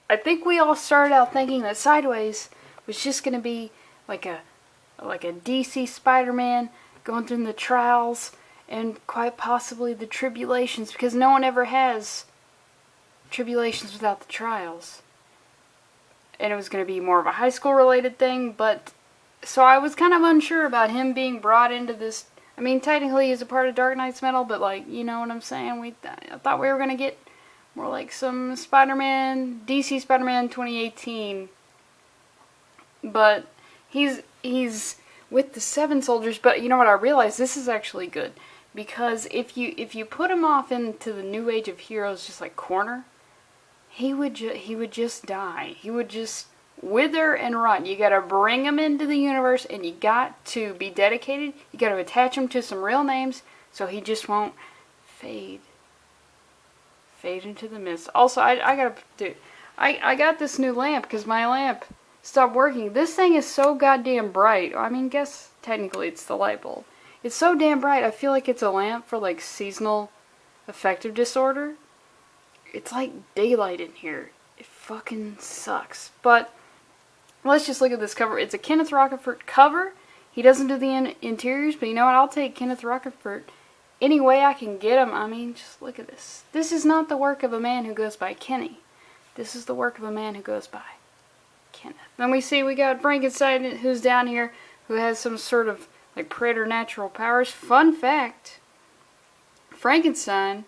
I think we all started out thinking that Sideways was just going to be like a DC Spider-Man going through the trials and quite possibly the tribulations, because no one ever has tribulations without the trials. And it was going to be more of a high school related thing, but so I was kind of unsure about him being brought into this. I mean, technically he's a part of Dark Knight's Metal, but like, you know what I'm saying? I thought we were going to get more like some Spider-Man, DC Spider-Man 2018. But he's with the Seven Soldiers, but you know what, I realized this is actually good, because if you put him off into the New Age of Heroes, just like corner, he would just die. He would just wither and rot. You gotta bring him into the universe, and you got to be dedicated. You gotta attach him to some real names, so he just won't fade into the mist. Also, I got this new lamp because my lamp stopped working. This thing is so goddamn bright. I mean, guess technically it's the light bulb. It's so damn bright. I feel like it's a lamp for like seasonal affective disorder. It's like daylight in here. It fucking sucks. But let's just look at this cover. It's a Kenneth Rocafort cover. He doesn't do the interiors, but you know what? I'll take Kenneth Rocafort any way I can get him. I mean, just look at this. This is not the work of a man who goes by Kenny. This is the work of a man who goes by Kenneth. Then we got Frankenstein, who's down here, who has some sort of like preternatural powers. Fun fact, Frankenstein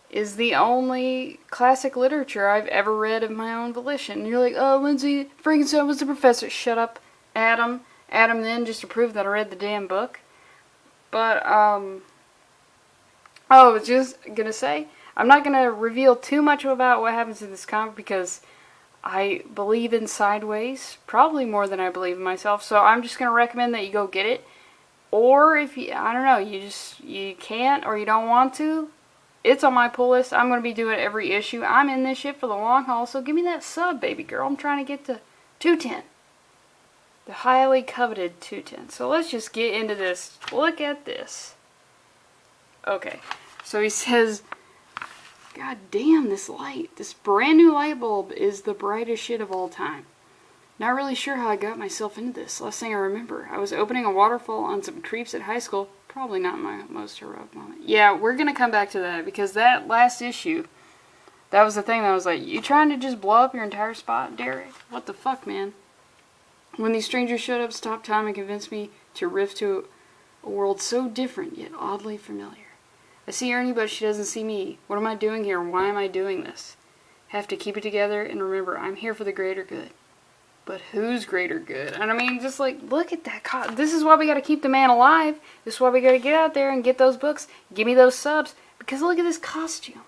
is the only classic literature I've ever read of my own volition. And you're like, oh, Lindsay, Frankenstein was the professor. Shut up, Adam. Adam then, just to prove that I read the damn book. But, I was just gonna say, I'm not gonna reveal too much about what happens in this comic, because I believe in Sideways probably more than I believe in myself, so I'm just gonna recommend that you go get it. Or if you, I don't know, you can't or you don't want to, it's on my pull list. I'm gonna be doing every issue. I'm in this shit for the long haul, so give me that sub, baby girl. I'm trying to get to 210. The highly coveted 210. So let's just get into this. Look at this. Okay, so he says, God damn, this light. This brand new light bulb is the brightest shit of all time. Not really sure how I got myself into this. Last thing I remember, I was opening a waterfall on some creeps at high school. Probably not my most heroic moment. Yeah, we're going to come back to that, because that last issue, that was the thing that I was like, you trying to just blow up your entire spot, Derek? What the fuck, man? When these strangers showed up, stopped time and convinced me to rift to a world so different yet oddly familiar. I see Ernie, but she doesn't see me. What am I doing here? Why am I doing this? Have to keep it together and remember, I'm here for the greater good. But whose greater good? And I mean, just like, look at that. This is why we gotta keep the man alive. This is why we gotta get out there and get those books. Give me those subs. Because look at this costume.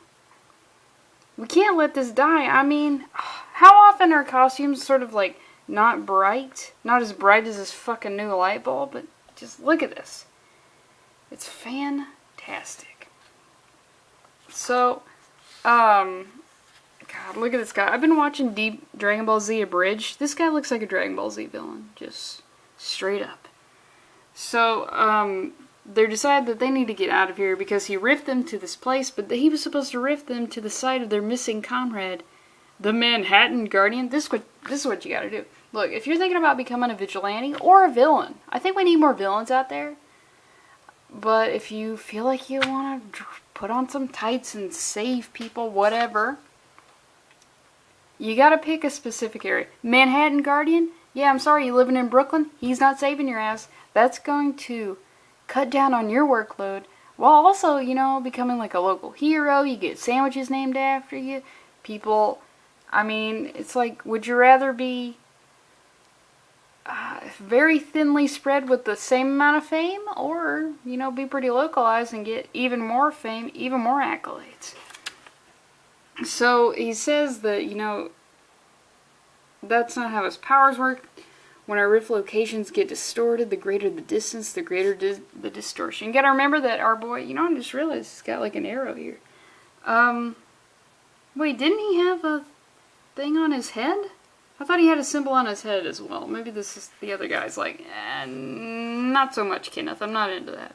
We can't let this die. I mean, how often are costumes sort of like not bright? Not as bright as this fucking new light bulb, but just look at this. It's fantastic. So, God, look at this guy. I've been watching Dragon Ball Z Abridged. This guy looks like a Dragon Ball Z villain. Just straight up. So, they decided that they need to get out of here because he riffed them to this place, but he was supposed to riff them to the site of their missing comrade, the Manhattan Guardian. This is what you gotta do. Look, if you're thinking about becoming a vigilante or a villain, I think we need more villains out there. But if you feel like you want to put on some tights and save people, whatever, you gotta pick a specific area. Manhattan Guardian? Yeah, I'm sorry, you living in Brooklyn? He's not saving your ass. That's going to cut down on your workload, while also, you know, becoming like a local hero. You get sandwiches named after you. People, I mean, it's like, would you rather be very thinly spread with the same amount of fame, or, you know, be pretty localized and get even more fame, even more accolades? So he says that, you know, that's not how his powers work. When our rift locations get distorted, the greater the distance, the greater the distortion. You gotta remember that our boy, you know, I just realized he's got like an arrow here. Wait, didn't he have a thing on his head? I thought he had a symbol on his head as well. Maybe this is the other guy's like, not so much, Kenneth. I'm not into that.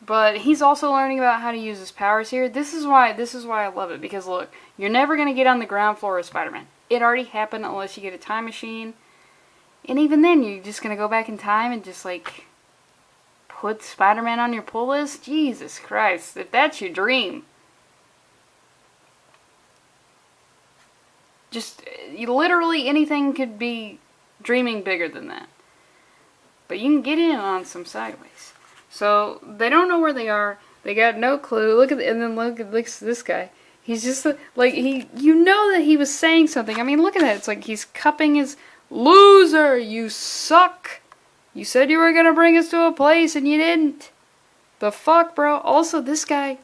But he's also learning about how to use his powers here. This is why I love it, because look, you're never going to get on the ground floor of Spider-Man. It already happened unless you get a time machine. And even then, you're just going to go back in time and just, like, put Spider-Man on your pull list? Jesus Christ, if that's your dream. Just, literally anything could be dreaming bigger than that. But you can get in on some sideways. So, they don't know where they are. They got no clue. Look at this guy. He's just, like, you know that he was saying something. I mean, look at that. It's like he's cupping his, loser, you suck. You said you were gonna bring us to a place and you didn't. The fuck, bro? Also, this guy,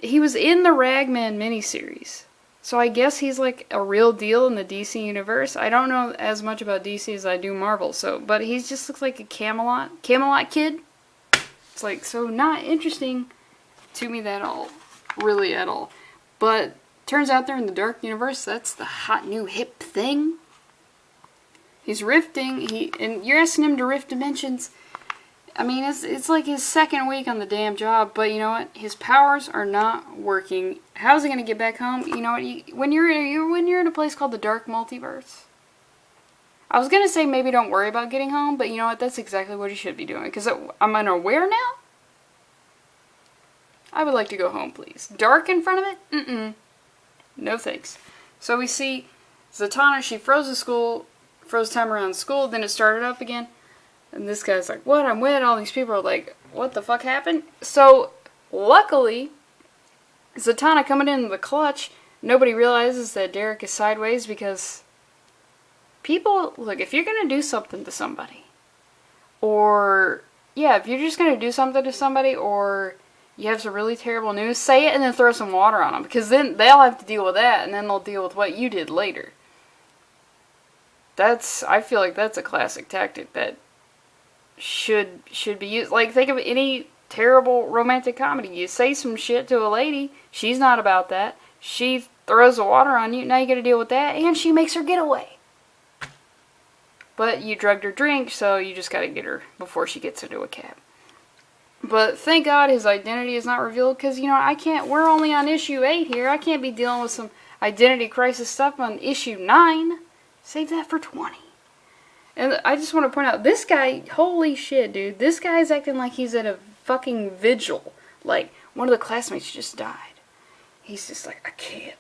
he was in the Ragman miniseries. So I guess he's like a real deal in the DC universe. I don't know as much about DC as I do Marvel, but he just looks like a Camelot kid. It's like, so not interesting to me at all. Really at all. But turns out they're in the Dark Universe. That's the hot new hip thing. He's rifting, and you're asking him to rift dimensions. I mean, it's like his second week on the damn job, but you know what? His powers are not working. How's he gonna get back home? You know what? When you're in a place called the Dark Multiverse, I was gonna say maybe don't worry about getting home, but you know what? That's exactly what you should be doing. Because I'm unaware now. I would like to go home, please. Dark in front of it? Mm-mm. No thanks. So we see Zatanna. She froze time around school, then it started up again. And this guy's like, what? I'm wet. All these people are like, what the fuck happened? So, luckily, Zatanna coming in the clutch, nobody realizes that Derek is sideways because people, look, if you're going to do something to somebody, or, yeah, if you're just going to do something to somebody, or you have some really terrible news, say it and then throw some water on them, because then they'll have to deal with that, and then they'll deal with what you did later. I feel like that's a classic tactic that should be used. Like, think of any terrible romantic comedy. You say some shit to a lady, she's not about that. She throws the water on you, now you gotta deal with that, and she makes her get away. But you drugged her drink, so you just gotta get her before she gets into a cab. But thank God his identity is not revealed, because, you know, we're only on issue 8 here. I can't be dealing with some identity crisis stuff on issue 9. Save that for 20. And I just want to point out, this guy, holy shit, dude. This guy's acting like he's at a fucking vigil. Like, one of the classmates just died. He's just like, I can't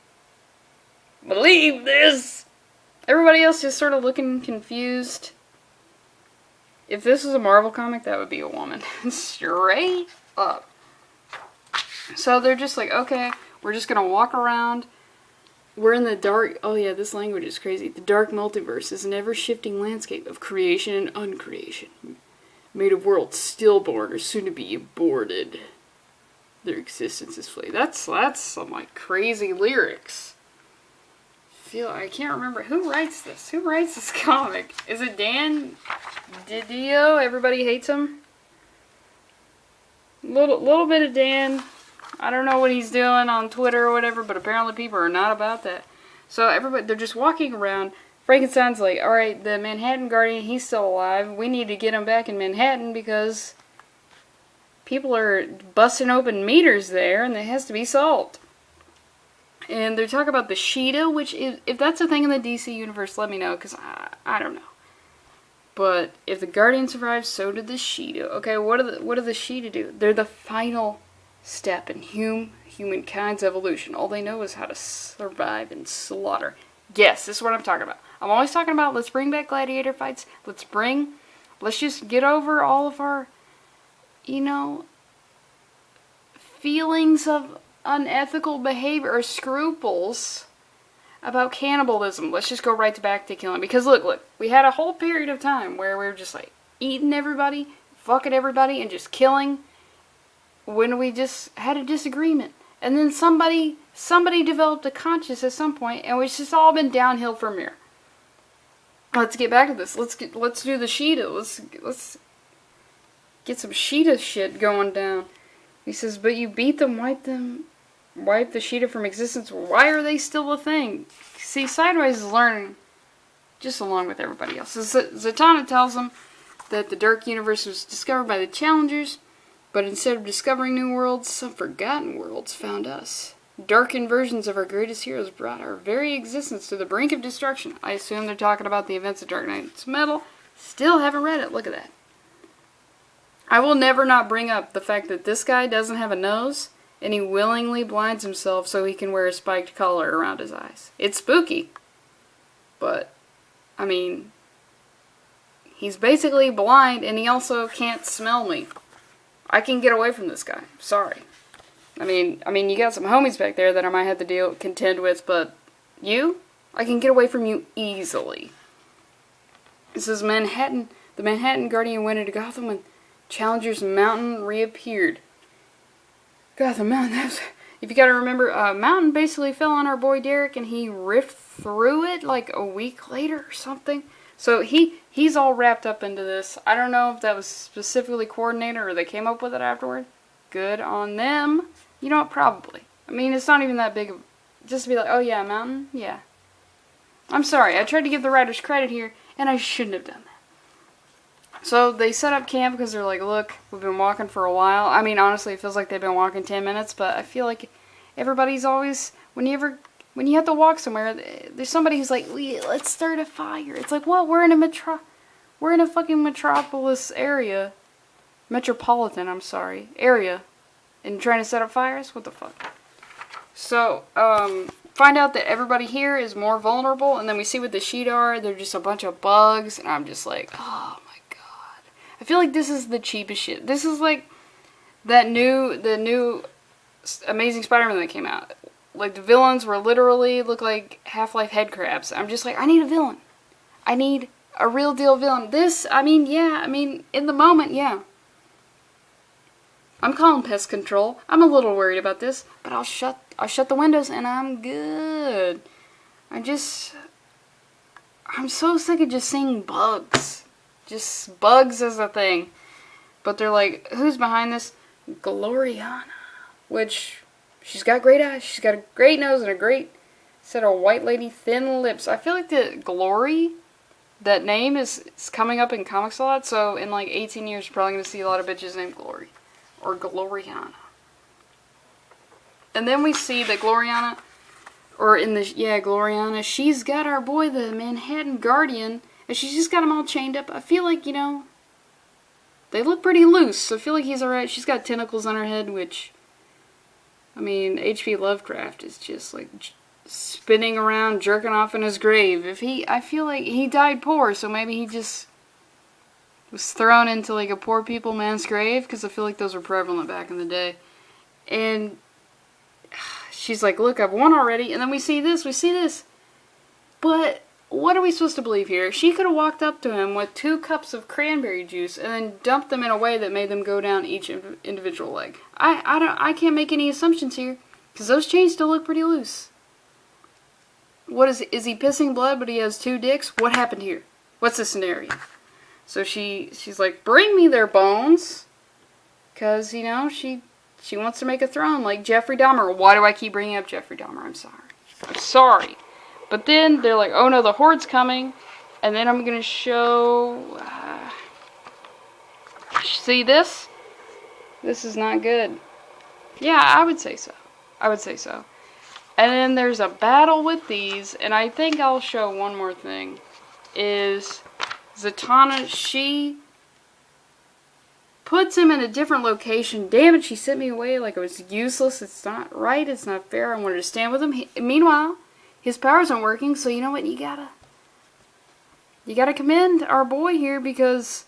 believe this. Everybody else just sort of looking confused. If this was a Marvel comic, that would be a woman. Straight up. So they're just like, okay, we're just going to walk around. We're in the dark, oh yeah, this language is crazy. The dark multiverse is an ever-shifting landscape of creation and uncreation, made of worlds stillborn or soon to be aborted. Their existence is flayed. That's some like crazy lyrics. I can't remember who writes this. Who writes this comic? Is it Dan Didio? Everybody hates him. Little bit of Dan. I don't know what he's doing on Twitter or whatever, but apparently people are not about that. So they're just walking around. Frankenstein's like, alright, the Manhattan Guardian, he's still alive. We need to get him back in Manhattan because people are busting open meters there and it has to be solved. And they're talking about the Sheeta, which if that's a thing in the DC universe, let me know, because I don't know. But if the Guardian survives, so did the Sheeta. Okay, what do the Sheeta do? They're the final step in humankind's evolution. All they know is how to survive and slaughter. Yes, this is what I'm talking about. I'm always talking about, let's bring back gladiator fights. Let's just get over all of our, you know, feelings of unethical behavior or scruples about cannibalism. Let's just go right back to killing. Because look, we had a whole period of time where we were just like eating everybody, fucking everybody, and just killing when we just had a disagreement. And then somebody developed a conscience at some point, and it's just all been downhill from here. Let's get back to this. Let's do the Sheeta. Let's get some Sheeta shit going down. He says, but you beat them, wipe the Sheeta from existence. Why are they still a thing? See, Sideways is learning just along with everybody else. So Zatanna tells them that the Dark Universe was discovered by the Challengers, But instead of discovering new worlds, some forgotten worlds found us. Darkened versions of our greatest heroes brought our very existence to the brink of destruction. I assume they're talking about the events of Dark Knight's Metal. Still haven't read it. Look at that. I will never not bring up the fact that this guy doesn't have a nose, and he willingly blinds himself so he can wear a spiked collar around his eyes. It's spooky. But, I mean, he's basically blind, and he also can't smell me. I can get away from this guy. Sorry. I mean, you got some homies back there that I might have to contend with, but you? I can get away from you easily. This is Manhattan. The Manhattan Guardian went into Gotham when Challenger's Mountain reappeared. Gotham Mountain, if you gotta remember, Mountain basically fell on our boy Derek, and he ripped through it like a week later or something. So he's all wrapped up into this. I don't know if that was specifically coordinated or they came up with it afterward. Good on them. You know what? Probably. I mean, it's not even that big of... Just to be like, oh yeah, Mountain? Yeah. I'm sorry. I tried to give the writers credit here, and I shouldn't have done that. So they set up camp because they're like, look, we've been walking for a while. I mean, honestly, it feels like they've been walking 10 minutes, but I feel like everybody's always... When you have to walk somewhere, there's somebody who's like, let's start a fire. It's like, what? We're in a fucking metropolis area. Metropolitan, I'm sorry. Area. And trying to set up fires? What the fuck? So, find out that everybody here is more vulnerable, and then we see what the s.a.d are. They're just a bunch of bugs, and I'm just like, oh my god. I feel like this is the cheapest shit. This is like the new Amazing Spider-Man that came out. Like, the villains were literally, look like Half-Life head crabs. I'm just like, I need a villain. I need a real deal villain. This, I mean, yeah, I mean, in the moment, yeah. I'm calling pest control. I'm a little worried about this, but I'll shut the windows and I'm good. I'm so sick of just seeing bugs. Just bugs as a thing. But they're like, who's behind this? Gloriana. Which, she's got great eyes. She's got a great nose and a great set of white lady thin lips. I feel like the Glory, that name is coming up in comics a lot. So in like 18 years, you're probably going to see a lot of bitches named Glory. Or Gloriana. And then we see that Gloriana, Gloriana, she's got our boy, the Manhattan Guardian, and she's just got him all chained up. I feel like, you know, they look pretty loose, so I feel like he's alright. She's got tentacles on her head, which, I mean, H.P. Lovecraft is just, like, spinning around, jerking off in his grave. I feel like he died poor, so maybe he just was thrown into like a poor people man's grave, because I feel like those were prevalent back in the day. And she's like, look, I've won already. And then we see this. But what are we supposed to believe here? She could have walked up to him with 2 cups of cranberry juice and then dumped them in a way that made them go down each individual leg. I can't make any assumptions here, because those chains still look pretty loose. What is he pissing blood but he has 2 dicks? What happened here? What's the scenario? So she's like, bring me their bones, because, you know, she wants to make a throne like Jeffrey Dahmer. Why do I keep bringing up Jeffrey Dahmer? I'm sorry. But then they're like, oh no, the Horde's coming, and then I'm going to show, see this? This is not good. Yeah, I would say so. And then there's a battle with these, and I think I'll show one more thing, is Zatanna, she puts him in a different location. Damn it, she sent me away like it was useless. It's not right. It's not fair. I wanted to stand with him. Meanwhile, his powers aren't working, so you know what? You gotta commend our boy here, because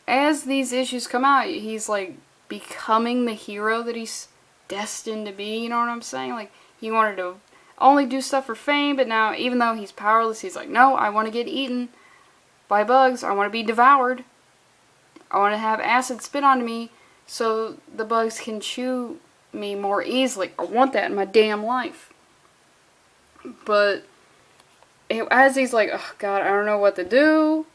as these issues come out, he's like becoming the hero that he's destined to be. You know what I'm saying? Like, he wanted to only do stuff for fame, but now, even though he's powerless, he's like, no, I want to get eaten by bugs. I want to be devoured. I want to have acid spit onto me so the bugs can chew me more easily. I want that in my damn life. But as he's like, oh god, I don't know what to do.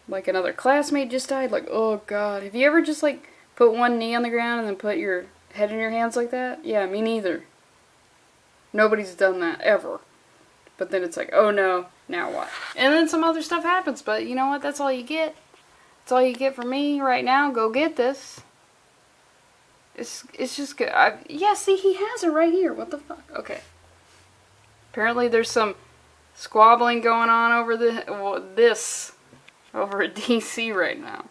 Like, another classmate just died. Like, oh god. Have you ever just like put one knee on the ground and then put your head in your hands like that? Yeah, me neither. Nobody's done that ever. But then it's like, oh no, now what? And then some other stuff happens, but you know what? That's all you get. That's all you get from me right now. Go get this. It's just good. Yeah, see, he has it right here. What the fuck? Okay. Apparently there's some squabbling going on over over at DC right now.